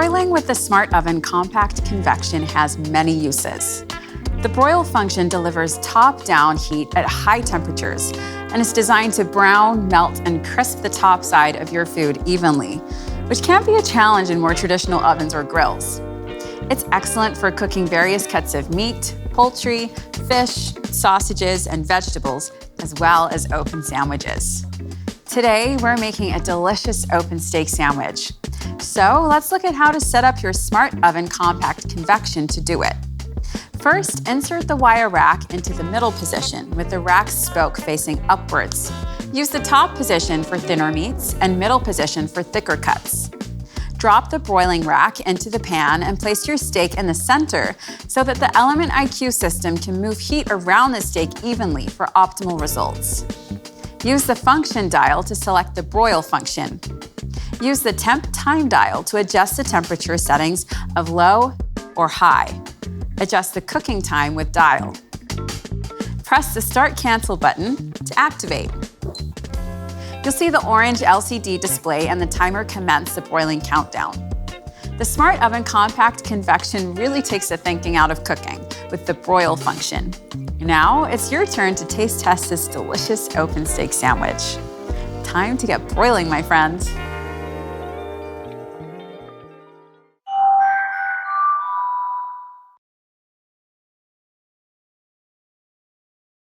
Broiling with the Smart Oven Compact Convection has many uses. The broil function delivers top-down heat at high temperatures and is designed to brown, melt, and crisp the top side of your food evenly, which can be a challenge in more traditional ovens or grills. It's excellent for cooking various cuts of meat, poultry, fish, sausages, and vegetables, as well as open sandwiches. Today, we're making a delicious open steak sandwich. So let's look at how to set up your Smart Oven Compact Convection to do it. First, insert the wire rack into the middle position with the rack spoke facing upwards. Use the top position for thinner meats and middle position for thicker cuts. Drop the broiling rack into the pan and place your steak in the center so that the Element IQ system can move heat around the steak evenly for optimal results. Use the function dial to select the broil function. Use the temp time dial to adjust the temperature settings of low or high. Adjust the cooking time with dial. Press the Start Cancel button to activate. You'll see the orange LCD display and the timer commence the broiling countdown. The Smart Oven Compact Convection really takes the thinking out of cooking with the broil function. Now it's your turn to taste test this delicious open steak sandwich. Time to get broiling, my friends.